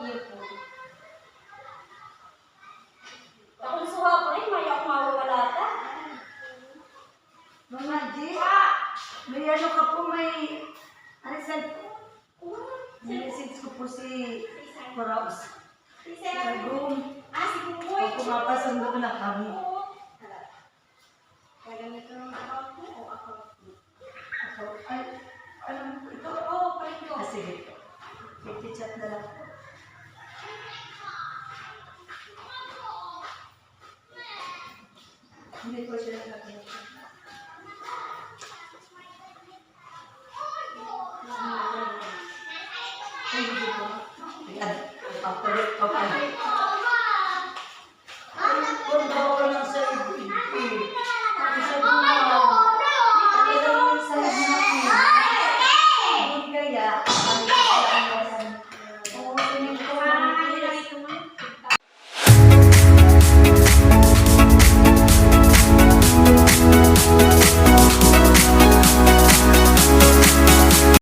Iyo po. Takong suha po rin, may akong mawawala ta. Mga G, may ano ka po, may... Ano saan? May message ko po si Rose. Si Sa room. si Kumoy. O pumapasundo na kami. Gagamit ko ng account mo o account mo? Ako, ay, alam mo ito? Oo, pwede ko. Sige. Chat na lang po. Hindi ko sila nakakita. Ay, hindi po. Ayan. Okay.